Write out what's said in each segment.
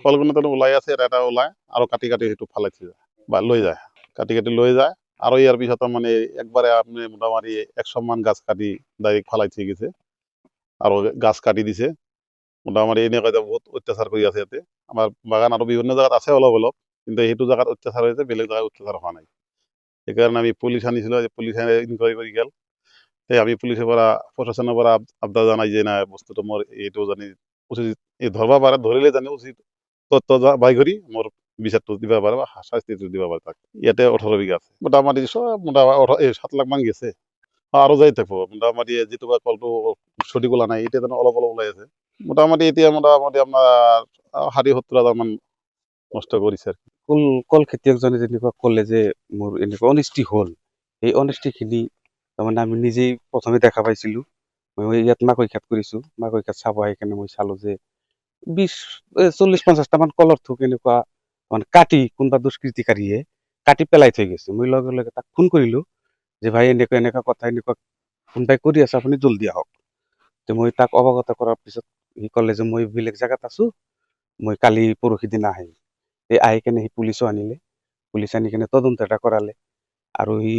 কলগুলো তাহলে ওলাই আছে এটা ওলাই আৰু কাটি কাটি সেইটো ফালাইছে বা লৈ যায় কাটি কাটি লৈ যায় আৰু ইয়াৰ পিছত মানে একবাৰে আপনি মোটামুটি 100 মান গাছ কাটি ডাইৰেক্ট ফালাই থৈ গেছে আৰু গাছ কাটি দিছে মোটামুটি এনেকৈ বহুত অত্যাচাৰ কৰি আছে ইয়াতে আমাৰ বাগান আৰু বিভিন্ন জায়গাত আছে অলপ অলপ কিন্তু সেইটো জায়গাত অত্যাচাৰ হৈছে বেলেগ জায়গাত অত্যাচাৰ হোৱা নাই সেইকাৰণে আমি পুলিচ আনিছিলো পুলিচে ইনকুৱাৰী কৰি গেল আমি পুলিচৰ পৰা প্ৰশাসনৰ পৰা আবদাৰ জানাই যে নাই বস্তুটো মোৰ এইটো জানি উচিত এই ধৰবা পাৰে ধৰিলে জানি উচিত তথ্য বাই কৰি মোৰ বিচাৰটো দিব পাৰে বা শাস্তিটো দিব পাৰে তাক ইয়াতে 18 বিঘা আছে মোটামুটি সব মোটামুটি 7 লাখ মান গেছে আৰু যাই থাকবো মোটামুটি যিটো কলটো সঠিক ওলা নাই এতিয়া জানো অলপ অলপ ওলাই আছে মোটামুটি এতিয়া মোটামুটি আপোনাৰ 60-70 মান নষ্ট কৰিছে আৰ কি। কল খেতিয়কজনে যেনেকুৱা ক'লে যে মোৰ এনেকুৱা অনিষ্টি হ'ল এই অনিষ্টিখিনি তাৰমানে আমি নিজেই প্ৰথমে দেখা পাইছিলো মই ইয়াত মাকৈ খেত কৰিছো মাকৈ খেত চাব আহি কেনে মই চালো যে 40-50টা মান কলৰ থোক এনেকুৱা মানে কাটি কোনোবা দুষ্কৃতিকাৰীয়ে কাটি পেলাই থৈ গৈছে মই লগে লগে তাক ফোন কৰিলো যে ভাই এনেকুৱা এনেকুৱা কথা এনেকুৱা কোনোবাই কৰি আছে আপুনি জলদি আহক মই তাক অৱগত কৰাৰ পিছত সি ক'লে যে মই বেলেগ জাগাত আছো মই কালি পৰহি দিনা আহিম আহি কেনে সি পুলিচো আনিলে পুলিচ আনি কেনে তদন্ত এটা কৰালে আৰু সি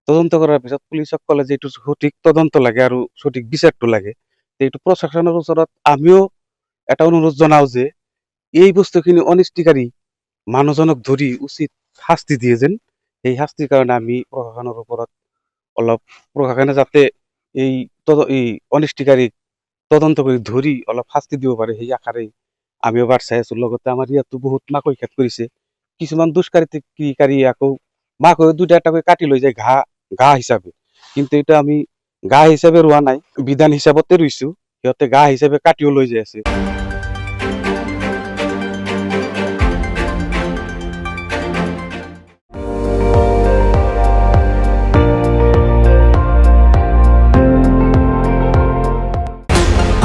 তদন্ত কৰাৰ পিছত পুলিচক ক'লে যে এইটো সঠিক তদন্ত লাগে আৰু সঠিক বিচাৰটো লাগে এইটো প্ৰশাসনৰ ওচৰত আমিও এটা অনুৰোধ জনাও যে এই বস্তুখিনি অনিষ্টিকাৰী মানুহজনক ধৰি উচিত শাস্তি দিয়ে যেন এই শাস্তিৰ কাৰণে আমি প্ৰশাসনৰ ওপৰত অলপ প্ৰশাসনে যাতে এই অনিষ্টিকাৰীক তদন্ত কৰি ধৰি অলপ শাস্তি দিব পাৰে সেই আশাৰেই আমিও বাট চাই আছো লগতে আমাৰ ইয়াতো বহুত মাকৈ খেত কৰিছে কিছুমান দুষ্কৃতিকাৰী আকৌ মাকৈ 2-3টাকৈ কাটি লৈ যায় ঘাঁহ হিচাপে কিন্তু এটা আমি ঘাঁহ হিচাপে ৰোৱা নাই বিধান হিচাপতে ৰুইছো সিহঁতে ঘাঁহ হিচাপে কাটিও লৈ যায় আছে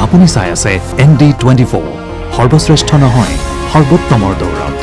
আপুনি চাই আছে ND24 সৰ্বশ্ৰেষ্ঠ নহয় সৰ্বোত্তমৰ দৌৰত